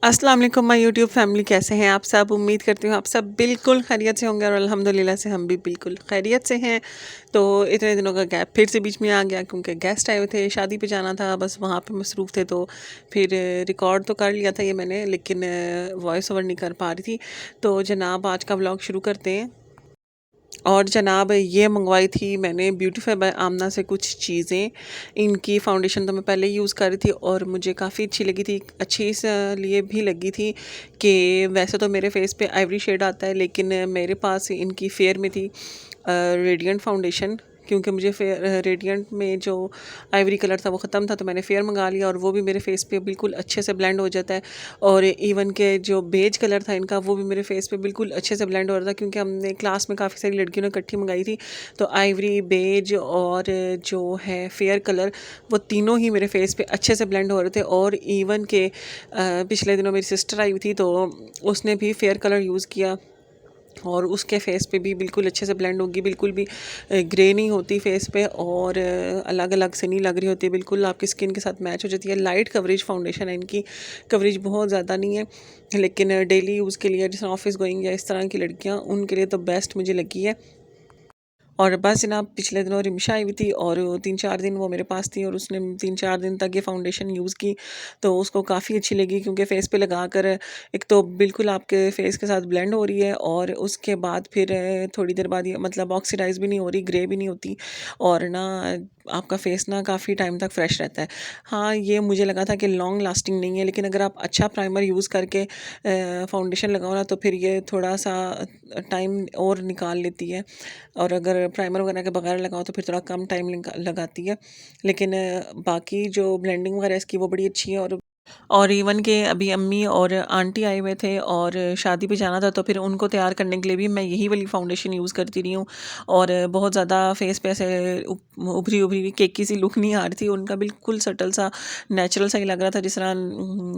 अस्सलाम वालेकुम my YouTube family, कैसे हैं आप सब? उम्मीद करती हूँ आप सब बिल्कुल खैरियत से होंगे और अल्हम्दुलिल्लाह से हम भी बिल्कुल खैरियत से हैं। तो इतने दिनों का गैप फिर से बीच में आ गया क्योंकि गेस्ट आए हुए थे, शादी पे जाना था, बस वहाँ पे मसरूफ़ थे। तो फिर रिकॉर्ड तो कर लिया था ये मैंने, लेकिन वॉइस ओवर नहीं कर पा रही थी। तो जनाब आज का व्लॉग शुरू करते हैं। और जनाब ये मंगवाई थी मैंने ब्यूटीफाई बाय आमना से कुछ चीज़ें। इनकी फ़ाउंडेशन तो मैं पहले ही यूज़ कर रही थी और मुझे काफ़ी अच्छी लगी थी। अच्छी इस लिए भी लगी थी कि वैसे तो मेरे फेस पे आइवरी शेड आता है, लेकिन मेरे पास इनकी फेयर में थी रेडिएंट फाउंडेशन। क्योंकि मुझे फेयर रेडिएंट में जो आइवरी कलर था वो ख़त्म था, तो मैंने फेयर मंगा लिया और वो भी मेरे फेस पे बिल्कुल अच्छे से ब्लेंड हो जाता है। और इवन के जो बेज कलर था इनका, वो भी मेरे फेस पे बिल्कुल अच्छे से ब्लेंड हो रहा था, क्योंकि हमने क्लास में काफ़ी सारी लड़कियों ने इकट्ठी मंगाई थी। तो आइवरी, बेज और जो है फेयर कलर, वो तीनों ही मेरे फेस पे अच्छे से ब्लेंड हो रहे थे। और इवन के पिछले दिनों मेरी सिस्टर आई हुई थी, तो उसने भी फेयर कलर यूज़ किया और उसके फेस पे भी बिल्कुल अच्छे से ब्लेंड होगी, बिल्कुल भी ग्रे नहीं होती फेस पे और अलग अलग से नहीं लग रही होती, बिल्कुल आपकी स्किन के साथ मैच हो जाती है। लाइट कवरेज फाउंडेशन है इनकी, कवरेज बहुत ज़्यादा नहीं है, लेकिन डेली यूज़ के लिए, जैसे ऑफिस गोइंग या इस तरह की लड़कियां, उनके लिए तो बेस्ट मुझे लगी है। और बस जनाब पिछले दिनों रिमशा आई हुई थी और 3-4 दिन वो मेरे पास थी और उसने 3-4 दिन तक ये फाउंडेशन यूज़ की। तो उसको काफ़ी अच्छी लगी, क्योंकि फ़ेस पे लगाकर एक तो बिल्कुल आपके फ़ेस के साथ ब्लेंड हो रही है और उसके बाद फिर थोड़ी देर बाद ये मतलब ऑक्सीडाइज़ भी नहीं हो रही, ग्रे भी नहीं होती और ना आपका फ़ेस ना काफ़ी टाइम तक फ्रेश रहता है। हाँ, ये मुझे लगा था कि लॉन्ग लास्टिंग नहीं है, लेकिन अगर आप अच्छा प्राइमर यूज़ करके फाउंडेशन लगाओ ना, तो फिर ये थोड़ा-सा टाइम और निकाल लेती है। और अगर प्राइमर वगैरह के बगैर लगाओ तो फिर थोड़ा कम टाइम लगाती है। लेकिन बाकी जो ब्लेंडिंग वगैरह इसकी वो बड़ी अच्छी है। और इवन के अभी अम्मी और आंटी आए हुए थे और शादी पे जाना था, तो फिर उनको तैयार करने के लिए भी मैं यही वाली फाउंडेशन यूज़ करती रही हूँ। और बहुत ज़्यादा फेस पे ऐसे उभरी उभरी हुई केकी सी लुक नहीं आ रही थी उनका, बिल्कुल सटल सा नेचुरल सा ही लग रहा था, जिस तरह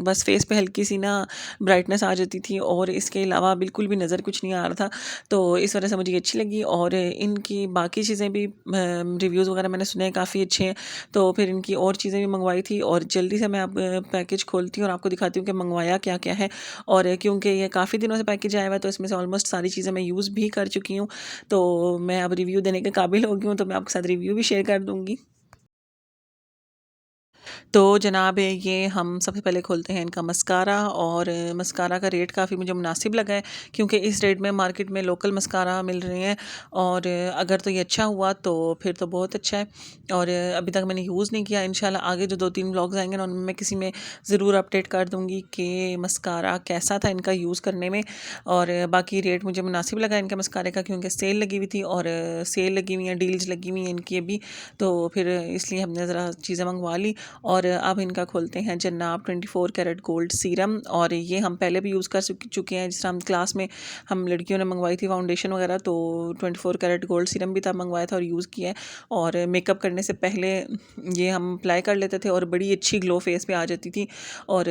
बस फेस पे हल्की सी ना ब्राइटनेस आ जाती थी और इसके अलावा बिल्कुल भी नज़र कुछ नहीं आ रहा था। तो इस वजह से मुझे ये अच्छी लगी। और इनकी बाकी चीज़ें भी रिव्यूज़ वगैरह मैंने सुने हैं काफ़ी अच्छे हैं, तो फिर इनकी और चीज़ें भी मंगवाई थी। और जल्दी से मैं अब पैकेज खोलती हूँ और आपको दिखाती हूँ कि मंगवाया क्या-क्या है। और क्योंकि ये काफ़ी दिनों से पैकेज आया हुआ है, तो इसमें से ऑलमोस्ट सारी चीज़ें मैं यूज़ भी कर चुकी हूँ। तो मैं अब रिव्यू देने के काबिल हो गई हूँ, तो मैं आपके साथ रिव्यू भी शेयर कर दूँगी। तो जनाब ये हम सबसे पहले खोलते हैं इनका मस्कारा। और मस्कारा का रेट काफ़ी मुझे मुनासिब लगा है, क्योंकि इस रेट में मार्केट में लोकल मस्कारा मिल रहे हैं। और अगर तो ये अच्छा हुआ तो फिर तो बहुत अच्छा है। और अभी तक मैंने यूज़ नहीं किया, इंशाल्लाह आगे जो 2-3 व्लॉग्स आएंगे ना, उनमें मैं किसी में ज़रूर अपडेट कर दूँगी कि मस्कारा कैसा था इनका यूज़ करने में। और बाकी रेट मुझे मुनासिब लगा इनके मस्कारे का, क्योंकि सेल लगी हुई थी और सेल लगी हुई है, डील्स लगी हुई हैं इनकी अभी। तो फिर इसलिए हमने ज़रा चीज़ें मंगवा ली। और अब इनका खोलते हैं जन्नाब 24 कैरेट गोल्ड सीरम। और ये हम पहले भी यूज़ कर चुके हैं, जिस हम क्लास में हम लड़कियों ने मंगवाई थी फाउंडेशन वगैरह, तो 24 कैरेट गोल्ड सीरम भी तब मंगवाया था और यूज़ किया है। और मेकअप करने से पहले ये हम अप्लाई कर लेते थे और बड़ी अच्छी ग्लो फेस पे आ जाती थी। और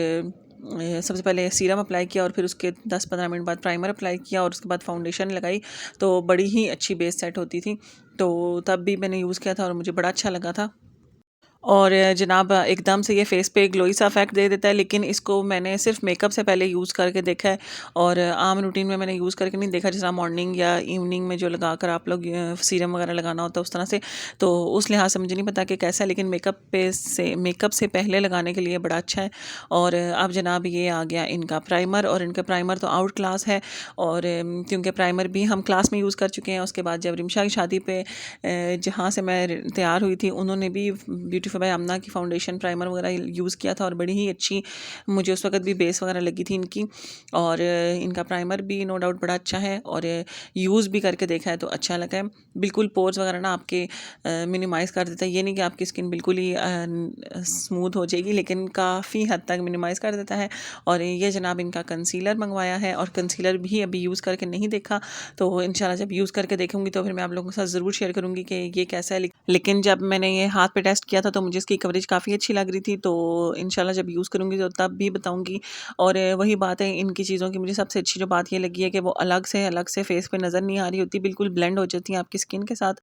सबसे पहले सीरम अप्लाई किया और फिर उसके 10-15 मिनट बाद प्राइमर अप्लाई किया और उसके बाद फाउंडेशन लगाई, तो बड़ी ही अच्छी बेस सेट होती थी। तो तब भी मैंने यूज़ किया था और मुझे बड़ा अच्छा लगा था। और जनाब एकदम से ये फेस पे ग्लोई सा इफेक्ट दे देता है, लेकिन इसको मैंने सिर्फ मेकअप से पहले यूज़ करके देखा है और आम रूटीन में मैंने यूज़ करके नहीं देखा, जैसा मॉर्निंग या इवनिंग में जो लगाकर आप लोग सीरम वगैरह लगाना होता है उस तरह से। तो उस लिहाज से मुझे नहीं पता कि कैसा है, लेकिन मेकअप से पहले लगाने के लिए बड़ा अच्छा है। और अब जनाब ये आ गया इनका प्राइमर। और इनका प्राइमर तो आउट क्लास है। और क्योंकि प्राइमर भी हम क्लास में यूज़ कर चुके हैं, उसके बाद जब रिमशा की शादी पे जहाँ से मैं तैयार हुई थी, उन्होंने भी ब्यूटीफाई बाय आमना की फाउंडेशन प्राइमर वगैरह यूज़ किया था और बड़ी ही अच्छी मुझे उस वक्त भी बेस वगैरह लगी थी इनकी। और इनका प्राइमर भी नो डाउट बड़ा अच्छा है और यूज़ भी करके देखा है तो अच्छा लगा है। बिल्कुल पोर्स वगैरह ना आपके मिनिमाइज़ कर देता है, ये नहीं कि आपकी स्किन बिल्कुल ही स्मूथ हो जाएगी, लेकिन काफ़ी हद तक मिनिमाइज़ कर देता है। और ये जनाब इनका कंसीलर मंगवाया है और कंसीलर भी अभी यूज़ करके नहीं देखा, तो इंशाल्लाह जब यूज़ करके देखूंगी तो फिर मैं आप लोगों के साथ ज़रूर शेयर करूंगी कि ये कैसा है। लेकिन जब मैंने ये हाथ पे टेस्ट किया था तो मुझे इसकी कवरेज काफ़ी अच्छी लग रही थी, तो इंशाल्लाह जब यूज़ करूंगी तो तब भी बताऊंगी। और वही बात है इनकी चीज़ों की, मुझे सबसे अच्छी जो बात ये लगी है कि वो अलग से फेस पे नज़र नहीं आ रही होती, बिल्कुल ब्लेंड हो जाती हैं आपकी स्किन के साथ।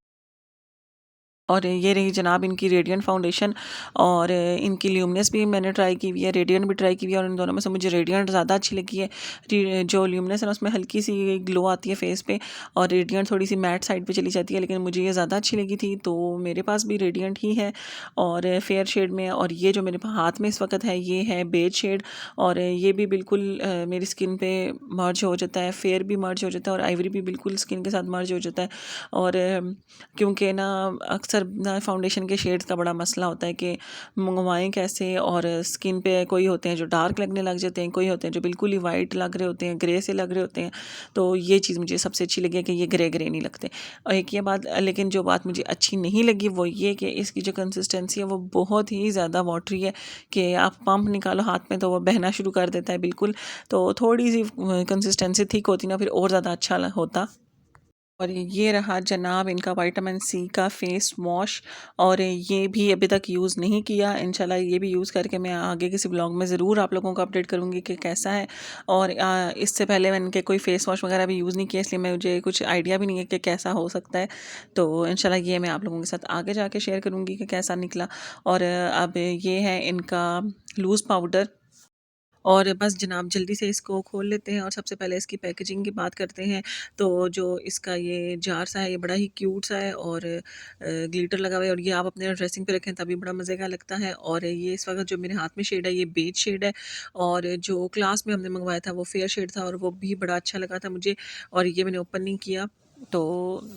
और ये रही जनाब इनकी रेडियंट फाउंडेशन। और इनकी ल्यूमिनस भी मैंने ट्राई की हुई है, रेडियंट भी ट्राई की हुई है, और इन दोनों में से मुझे रेडियंट ज़्यादा अच्छी लगी है। जो ल्यूमिनस है ना उसमें हल्की सी ग्लो आती है फेस पे, और रेडियंट थोड़ी सी मैट साइड पे चली जाती है, लेकिन मुझे ये ज़्यादा अच्छी लगी थी, तो मेरे पास भी रेडियंट ही है और फेयर शेड में। और ये जो मेरे हाथ में इस वक्त है ये है बेज शेड, और ये भी बिल्कुल मेरी स्किन पे मर्ज हो जाता है, फेयर भी मर्ज हो जाता है और आइवरी भी बिल्कुल स्किन के साथ मर्ज हो जाता है। और क्योंकि ना अक्सर ना फाउंडेशन के शेड्स का बड़ा मसला होता है कि मंगवाएं कैसे, और स्किन पे कोई होते हैं जो डार्क लगने लग जाते हैं, कोई होते हैं जो बिल्कुल ही वाइट लग रहे होते हैं, ग्रे से लग रहे होते हैं। तो ये चीज़ मुझे सबसे अच्छी लगी है कि ये ग्रे ग्रे नहीं लगते। और एक ये बात, लेकिन जो बात मुझे अच्छी नहीं लगी वो ये कि इसकी जो कंसिस्टेंसी है वो बहुत ही ज़्यादा वाटरी है, कि आप पंप निकालो हाथ में तो वो बहना शुरू कर देता है बिल्कुल। तो थोड़ी सी कंसिस्टेंसी ठीक होती ना फिर और ज़्यादा अच्छा होता। और ये रहा जनाब इनका विटामिन सी का फेस वॉश, और ये भी अभी तक यूज़ नहीं किया। इंशाल्लाह ये भी यूज़ करके मैं आगे किसी ब्लॉग में ज़रूर आप लोगों को अपडेट करूँगी कि कैसा है। और इससे पहले मैंने के कोई फेस वॉश वगैरह भी यूज़ नहीं किया, इसलिए मुझे कुछ आइडिया भी नहीं है कि कैसा हो सकता है। तो इंशाल्लाह ये मैं आप लोगों के साथ आगे जाके शेयर करूँगी कि कैसा निकला। और अब ये है इनका लूज़ पाउडर। और बस जनाब जल्दी से इसको खोल लेते हैं, और सबसे पहले इसकी पैकेजिंग की बात करते हैं। तो जो इसका ये जार सा है ये बड़ा ही क्यूट सा है, और ग्लिटर लगा हुआ है, और ये आप अपने ड्रेसिंग पे रखें तभी बड़ा मज़े का लगता है। और ये इस वक्त जो मेरे हाथ में शेड है ये बेज शेड है, और जो क्लास में हमने मंगवाया था वो फेयर शेड था, और वो भी बड़ा अच्छा लगा था मुझे। और ये मैंने ओपन नहीं किया, तो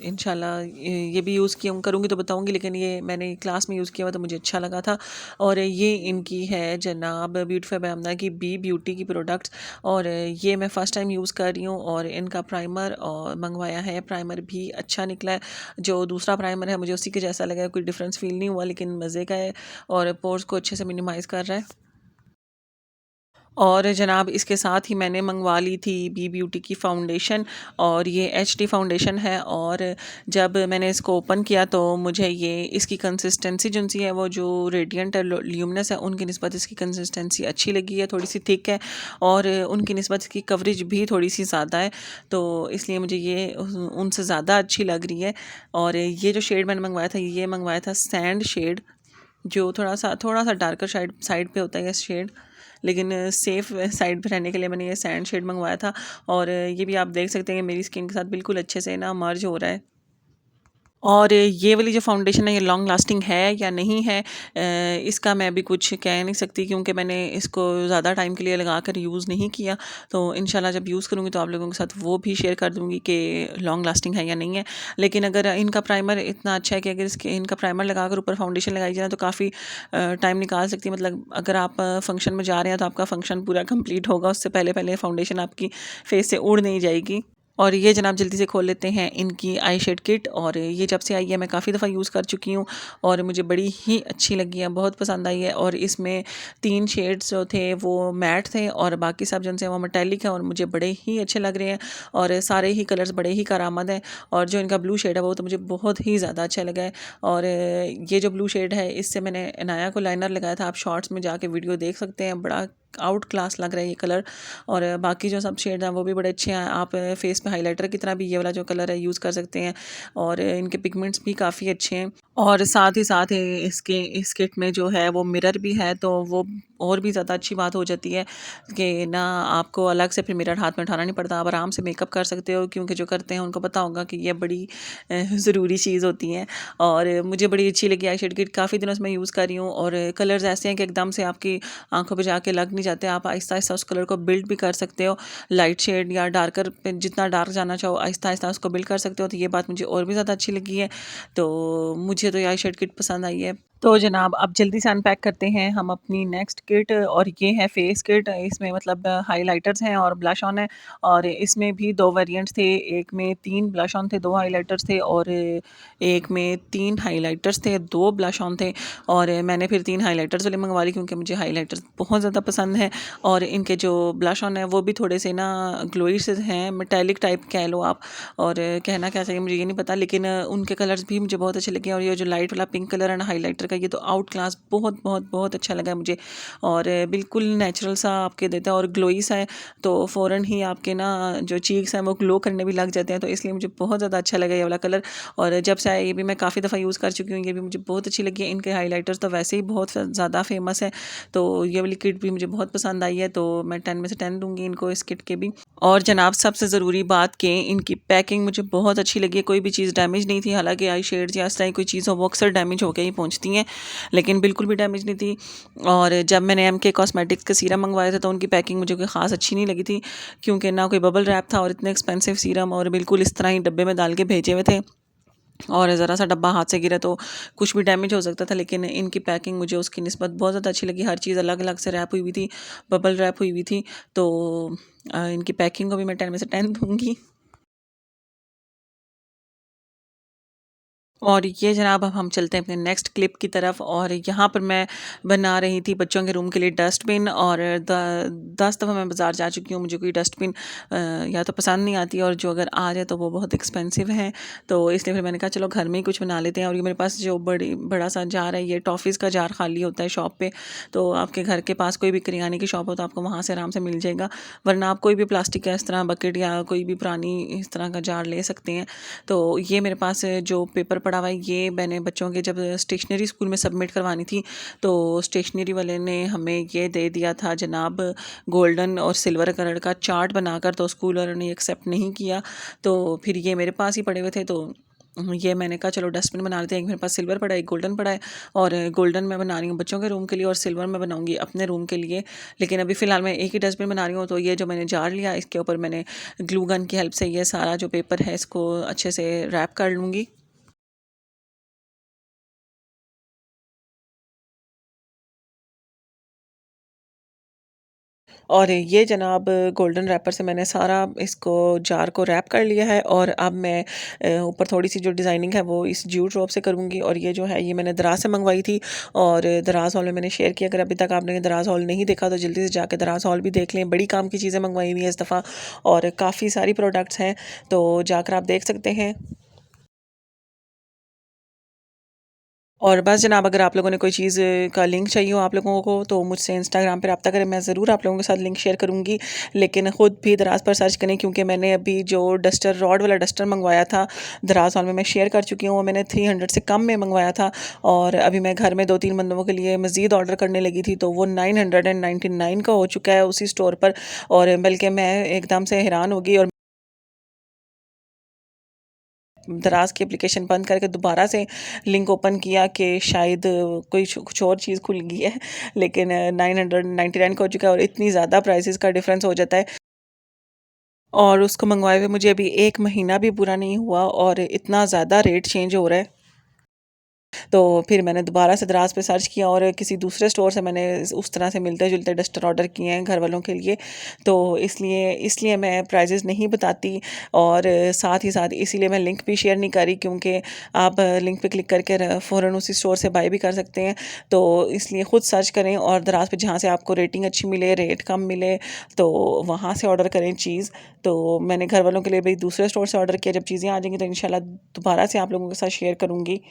इंशाल्लाह ये भी यूज़ किया करूँगी तो बताऊँगी, लेकिन ये मैंने क्लास में यूज़ किया हुआ तो मुझे अच्छा लगा था। और ये इनकी है जनाब ब्यूटीफाई बाय आमना की बी ब्यूटी की प्रोडक्ट्स, और ये मैं फ़र्स्ट टाइम यूज़ कर रही हूँ। और इनका प्राइमर और मंगवाया है, प्राइमर भी अच्छा निकला है। जो दूसरा प्राइमर है मुझे उसी के जैसा लगा, कोई डिफरेंस फील नहीं हुआ, लेकिन मज़े का है और पोर्स को अच्छे से मिनिमाइज़ कर रहा है। और जनाब इसके साथ ही मैंने मंगवा ली थी बी ब्यूटी की फ़ाउंडेशन, और ये एचडी फ़ाउंडेशन है। और जब मैंने इसको ओपन किया तो मुझे ये इसकी कंसिस्टेंसी जो सी है वो जो रेडियंट है ल्यूमिनस है उनकी निस्बत इसकी कंसिस्टेंसी अच्छी लगी है, थोड़ी सी थिक है, और उनकी निस्बत इसकी कवरेज भी थोड़ी सी ज़्यादा है, तो इसलिए मुझे ये उनसे ज़्यादा अच्छी लग रही है। और ये जो शेड मैंने मंगवाया था ये मंगवाया था सैंड शेड, जो थोड़ा सा डार्कर साइड साइड पे होता है ये शेड, लेकिन सेफ़ साइड पे रहने के लिए मैंने ये सैंड शेड मंगवाया था। और ये भी आप देख सकते हैं कि मेरी स्किन के साथ बिल्कुल अच्छे से ना मर्ज हो रहा है। और ये वाली जो फाउंडेशन है ये लॉन्ग लास्टिंग है या नहीं है, इसका मैं भी कुछ कह नहीं सकती, क्योंकि मैंने इसको ज़्यादा टाइम के लिए लगा कर यूज़ नहीं किया। तो इंशाल्लाह जब यूज़ करूँगी तो आप लोगों के साथ वो भी शेयर कर दूँगी कि लॉन्ग लास्टिंग है या नहीं है। लेकिन अगर इनका प्राइमर इतना अच्छा है कि अगर इसके इनका प्राइमर लगा कर ऊपर फाउंडेशन लगाई जाए ना तो काफ़ी टाइम निकाल सकती है। मतलब अगर आप फंक्शन में जा रहे हैं तो आपका फंक्शन पूरा कंप्लीट होगा, उससे पहले पहले फाउंडेशन आपकी फेस से उड़ नहीं जाएगी। और ये जनाब जल्दी से खोल लेते हैं इनकी आई शेड किट, और ये जब से आई है मैं काफ़ी दफ़ा यूज़ कर चुकी हूँ और मुझे बड़ी ही अच्छी लगी है, बहुत पसंद आई है। और इसमें 3 शेड्स जो थे वो मैट थे, और बाकी सब जो हैं वो मेटालिक हैं, और मुझे बड़े ही अच्छे लग रहे हैं, और सारे ही कलर्स बड़े ही कारामद हैं। और जो इनका ब्लू शेड है वो तो मुझे बहुत ही ज़्यादा अच्छा लगा है। और ये जो ब्लू शेड है इससे मैंने अनाया को लाइनर लगाया था, आप शॉर्ट्स में जाके वीडियो देख सकते हैं, बड़ा आउट क्लास लग रहा है ये कलर। और बाकी जो सब शेड हैं वो भी बड़े अच्छे हैं, आप फेस पे हाइलाइटर की तरह भी ये वाला जो कलर है यूज़ कर सकते हैं, और इनके पिगमेंट्स भी काफ़ी अच्छे हैं। और साथ ही साथ इसके इस किट में जो है वो मिरर भी है, तो वो और भी ज़्यादा अच्छी बात हो जाती है कि ना आपको अलग से फिर मिरर हाथ में उठाना नहीं पड़ता, आप आराम से मेकअप कर सकते हो, क्योंकि जो करते हैं उनको पता होगा कि ये बड़ी ज़रूरी चीज़ होती है। और मुझे बड़ी अच्छी लगी आई शेड किट, काफ़ी दिनों से मैं यूज़ कर रही हूँ, और कलर्स ऐसे हैं कि एकदम से आपकी आंखों पे जाके लग नहीं जाते, आप आहिस्ता आहिस्ता उस कलर को बिल्ड भी कर सकते हो, लाइट शेड या डार्कर पे जितना डार्क जाना चाहो आहिस्ता आहिस्ता उसको बिल्ड कर सकते हो। तो ये बात मुझे और भी ज़्यादा अच्छी लगी है, तो मुझे तो ये आई शेड किट पसंद आई है। तो जनाब अब जल्दी से अनपैक करते हैं हम अपनी नेक्स्ट किट, और ये है फेस किट, इसमें मतलब हाइलाइटर्स हैं और ब्लश ऑन है, और इसमें भी 2 वेरिएंट्स थे, एक में 3 ब्लश ऑन थे, 2 हाइलाइटर्स थे, और एक में 3 हाइलाइटर्स थे, 2 ब्लश ऑन थे। और मैंने फिर 3 हाइलाइटर्स वाले मंगवा ली, क्योंकि मुझे हाइलाइटर्स बहुत ज़्यादा पसंद है, और इनके जो ब्लश ऑन है वो भी थोड़े से ना ग्लोई से हैं, मेटालिक टाइप कह लो आप, और कहना क्या चाहिए मुझे ये नहीं पता, लेकिन उनके कलर्स भी मुझे बहुत अच्छे लगे। और ये जो लाइट वाला पिंक कलर है ना हाइलाइटर का, ये तो आउट क्लास बहुत बहुत बहुत अच्छा लगा मुझे। और बिल्कुल नेचुरल सा आपके देता है और ग्लोई सा है, तो फ़ौरन ही आपके ना जो चीक्स हैं वो ग्लो करने भी लग जाते हैं, तो इसलिए मुझे बहुत ज़्यादा अच्छा लगा ये वाला कलर। और जब से आया ये भी मैं काफ़ी दफ़ा यूज़ कर चुकी हूँ, ये भी मुझे बहुत अच्छी लगी है। इनके हाइलाइटर्स तो वैसे ही बहुत ज़्यादा फेमस है, तो ये वाली किट भी मुझे बहुत पसंद आई है, तो मैं 10 में से 10 दूँगी इनको इस किट के भी। और जनाब सबसे ज़रूरी बात कि इनकी पैकिंग मुझे बहुत अच्छी लगी है, कोई भी चीज़ डैमेज नहीं थी। हालाँकि आई शेड्स या इस तरह की कोई चीज़ हो वो अक्सर डैमेज होके ही पहुँचती हैं, लेकिन बिल्कुल भी डैमेज नहीं थी। और जब मैंने MK कॉस्मेटिक्स के सीरम मंगवाए थे तो उनकी पैकिंग मुझे कोई ख़ास अच्छी नहीं लगी थी, क्योंकि ना कोई बबल रैप था और इतने एक्सपेंसिव सीरम और बिल्कुल इस तरह ही डब्बे में डाल के भेजे हुए थे, और ज़रा सा डब्बा हाथ से गिरा तो कुछ भी डैमेज हो सकता था। लेकिन इनकी पैकिंग मुझे उसकी निस्बत बहुत ज़्यादा अच्छी लगी, हर चीज़ अलग अलग से रैप हुई हुई थी, बबल रैप हुई हुई थी। तो इनकी पैकिंग को भी मैं 10 में से 10 दूँगी। और ये जनाब अब हम चलते हैं अपने नेक्स्ट क्लिप की तरफ, और यहाँ पर मैं बना रही थी बच्चों के रूम के लिए डस्टबिन। और 10 दफ़ा मैं बाज़ार जा चुकी हूँ, मुझे कोई डस्टबिन या तो पसंद नहीं आती, और जो अगर आ जाए तो वो बहुत एक्सपेंसिव है, तो इसलिए फिर मैंने कहा चलो घर में ही कुछ बना लेते हैं। और ये मेरे पास जो बड़ा सा जार है, ये टॉफ़ीज़ का जार खाली होता है शॉप पे, तो आपके घर के पास कोई भी करियाने की शॉप हो तो आपको वहाँ से आराम से मिल जाएगा, वरना आप कोई भी प्लास्टिक का इस तरह बकेट या कोई भी पुरानी इस तरह का जार ले सकते हैं। तो ये मेरे पास जो पेपर पड़ा हुआ है, ये मैंने बच्चों के जब स्टेशनरी स्कूल में सबमिट करवानी थी, तो स्टेशनरी वाले ने हमें ये दे दिया था जनाब, गोल्डन और सिल्वर कलर का चार्ट बनाकर, तो स्कूल वालों ने एक्सेप्ट नहीं किया। तो फिर ये मेरे पास ही पड़े हुए थे, तो ये मैंने कहा चलो डस्टबिन बना लेते हैं। एक मेरे पास सिल्वर पड़ा है, एक गोल्डन पड़ा है, और गोल्डन मैं बना रही हूँ बच्चों के रूम के लिए और सिल्वर मैं बनाऊंगी अपने रूम के लिए। लेकिन अभी फ़िलहाल मैं एक ही डस्टबिन बना रही हूँ। तो ये जो मैंने जार लिया, इसके ऊपर मैंने ग्लू गन की हेल्प से ये सारा जो पेपर है इसको अच्छे से रैप कर लूँगी। और ये जनाब गोल्डन रैपर से मैंने सारा इसको जार को रैप कर लिया है, और अब मैं ऊपर थोड़ी सी जो डिज़ाइनिंग है वो इस जूट रोप से करूँगी। और ये जो है ये मैंने दराज से मंगवाई थी, और दराज हॉल में मैंने शेयर किया। अगर अभी तक आपने दराज हॉल नहीं देखा तो जल्दी से जाकर दराज हॉल भी देख लें, बड़ी काम की चीज़ें मंगवाई हुई है इस दफ़ा, और काफ़ी सारी प्रोडक्ट्स हैं, तो जाकर आप देख सकते हैं। और बस जनाब, अगर आप लोगों ने कोई चीज़ का लिंक चाहिए हो आप लोगों को, तो मुझसे इंस्टाग्राम पर रब्ता करें, मैं ज़रूर आप लोगों के साथ लिंक शेयर करूँगी। लेकिन ख़ुद भी दराज पर सर्च करें, क्योंकि मैंने अभी जो डस्टर रॉड वाला डस्टर मंगवाया था दराज हॉल में, मैं शेयर कर चुकी हूँ, वो मैंने 300 से कम में मंगवाया था। और अभी मैं घर में 2-3 बंदों के लिए मज़ीद ऑर्डर करने लगी थी, तो वो 999 का हो चुका है उसी स्टोर पर। और बल्कि मैं एकदम से हैरान हो गई, और दराज की एप्लीकेशन बंद करके दोबारा से लिंक ओपन किया कि शायद कोई कुछ और चीज़ खुल गई है, लेकिन 999 का हो चुका है, और इतनी ज़्यादा प्राइसेस का डिफरेंस हो जाता है। और उसको मंगवाए हुए मुझे अभी 1 महीना भी पूरा नहीं हुआ, और इतना ज़्यादा रेट चेंज हो रहा है। तो फिर मैंने दोबारा से दराज पे सर्च किया, और किसी दूसरे स्टोर से मैंने उस तरह से मिलते जुलते डस्टर ऑर्डर किए हैं घर वालों के लिए। तो इसलिए इसलिए मैं प्राइजेस नहीं बताती, और साथ ही साथ इसीलिए मैं लिंक भी शेयर नहीं करी, क्योंकि आप लिंक पे क्लिक करके फ़ौरन उसी स्टोर से बाय भी कर सकते हैं। तो इसलिए ख़ुद सर्च करें, और दराज पे जहाँ से आपको रेटिंग अच्छी मिले, रेट कम मिले, तो वहाँ से ऑर्डर करें चीज़। तो मैंने घर वालों के लिए भी दूसरे स्टोर से ऑर्डर किया, जब चीज़ें आ जाएंगी तो इंशाल्लाह दोबारा से आप लोगों के साथ शेयर करूँगी।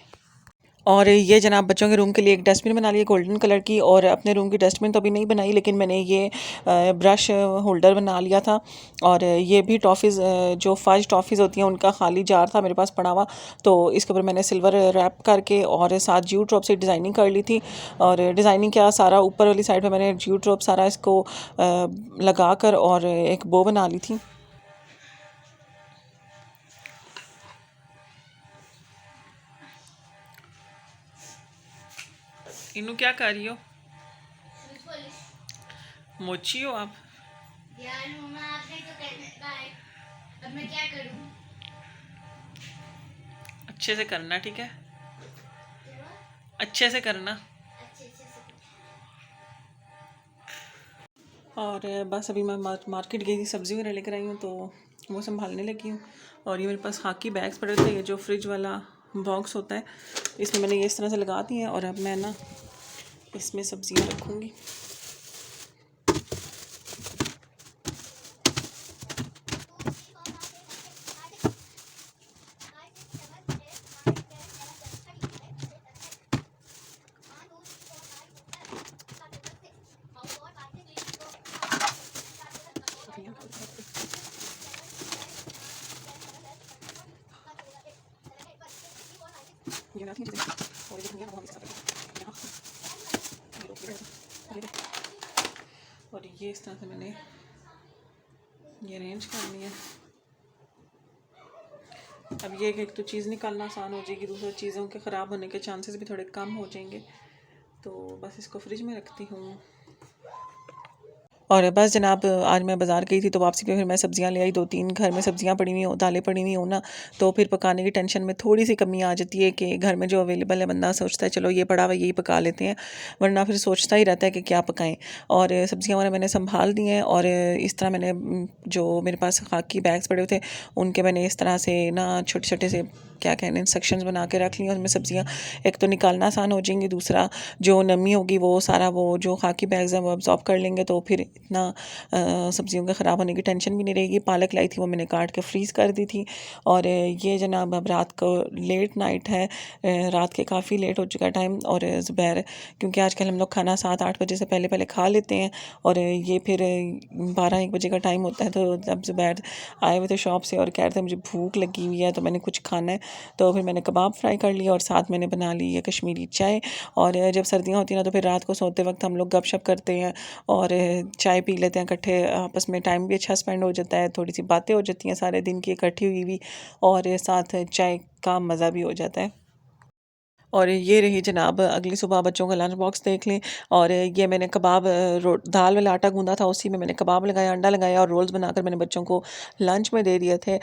और ये जनाब बच्चों के रूम के लिए एक डस्टबिन बना ली है गोल्डन कलर की, और अपने रूम की डस्टबिन तो अभी नहीं बनाई, लेकिन मैंने ये ब्रश होल्डर बना लिया था। और ये भी टॉफ़ीज़, जो फज टॉफ़ीज़ होती हैं उनका खाली जार था मेरे पास पड़ा हुआ, तो इसके ऊपर मैंने सिल्वर रैप करके और साथ ज्यू ड्रॉप से डिज़ाइनिंग कर ली थी। और डिज़ाइनिंग क्या, सारा ऊपर वाली साइड पे मैंने ज्यू ड्रॉप सारा इसको लगा कर और एक बो बना ली थी। इनू क्या कर रही हो? मोची हो आप? यार मम्मा आपने तो कहने कहा है, अब मैं क्या करूं? अच्छे से करना, ठीक है? अच्छे से करना। अच्छे से। और बस अभी मैं मार्केट गई थी, सब्ज़ी वगैरह लेकर आई हूँ, तो वो संभालने लगी हूँ। और ये मेरे पास खाकी बैग्स पड़े थे, ये जो फ्रिज वाला बॉक्स होता है, इसमें मैंने ये इस तरह से लगा दी है, और अब मैं ना इसमें सब्ज़ियाँ रखूँगी। थी चीज़ें और ये जो है वो हम इस तरह करके यहाँ ये रोक दिया और ये इस तरह से मैंने ये अरेंज करनी है। अब ये एक तो चीज़ निकालना आसान हो जाएगी, दूसरी चीज़ों के ख़राब होने के चांसेस भी थोड़े कम हो जाएंगे। तो बस इसको फ्रिज में रखती हूँ। और बस जनाब आज मैं बाज़ार गई थी तो वापसी पे फिर मैं सब्ज़ियाँ ले आई 2-3 घर में सब्ज़ियाँ पड़ी हुई हो, दालें पड़ी हुई हो ना, तो फिर पकाने की टेंशन में थोड़ी सी कमी आ जाती है कि घर में जो अवेलेबल है बंदा सोचता है चलो ये पड़ा हुआ यही पका लेते हैं, वरना फिर सोचता ही रहता है कि क्या पकाएं। और सब्ज़ियाँ वगैरह मैंने संभाल दी हैं और इस तरह मैंने जो मेरे पास खाकी बैग्स पड़े हुए थे उनके मैंने इस तरह से ना छोटे छोटे से क्या कहने इंस्ट्रक्शंस बना के रख ली। उसमें सब्ज़ियाँ एक तो निकालना आसान हो जाएंगी, दूसरा जो नमी होगी वो सारा वो जो खाकी बैग्स हैं वो अब्जॉर्ब कर लेंगे, तो फिर इतना सब्जियों के ख़राब होने की टेंशन भी नहीं रहेगी। पालक लाई थी वो मैंने काट के फ्रीज़ कर दी थी। और ये जनाब अब रात को लेट नाइट है, रात के काफ़ी लेट हो चुका है टाइम। और ज़ुबैर क्योंकि आजकल हम लोग खाना 7-8 बजे से पहले पहले खा लेते हैं और ये फिर 12-1 बजे का टाइम होता है। तो जब ज़ुबैर आए हुए थे शॉप से और कह रहे थे मुझे भूख लगी हुई है तो मैंने कुछ खाना है, तो फिर मैंने कबाब फ्राई कर लिया और साथ मैंने बना ली है कश्मीरी चाय। और जब सर्दियाँ होती हैं ना तो फिर रात को सोते वक्त हम लोग गपशप करते हैं और चाय पी लेते हैं इकट्ठे, आपस में टाइम भी अच्छा स्पेंड हो जाता है, थोड़ी सी बातें हो जाती हैं सारे दिन की इकट्ठी हुई भी, और साथ चाय का मज़ा भी हो जाता है। और ये रही जनाब अगली सुबह बच्चों का लंच बॉक्स देख लें। और ये मैंने कबाब दाल वाला आटा गूंदा था उसी में मैंने कबाब लगाया, अंडा लगाया और रोल्स बनाकर मैंने बच्चों को लंच में दे दिए थे।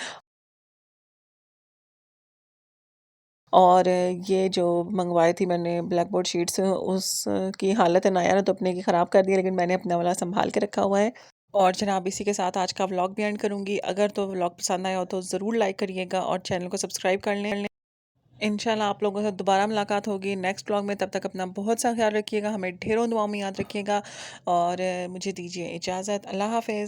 और ये जो मंगवाई थी मैंने ब्लैक बोर्ड शीट्स उसकी हालत है नायार तो अपने की ख़राब कर दी है, लेकिन मैंने अपना वाला संभाल के रखा हुआ है। और जनाब इसी के साथ आज का व्लॉग भी एंड करूँगी। अगर तो व्लॉग पसंद आया हो तो ज़रूर लाइक करिएगा और चैनल को सब्सक्राइब कर लें। इंशाल्लाह आप लोगों से दोबारा मुलाकात होगी नेक्स्ट व्लॉग में। तब तक अपना बहुत सा ख्याल रखिएगा, हमें ढेरों दुआओं में याद रखिएगा और मुझे दीजिए इजाज़त। अल्लाह हाफ़िज़।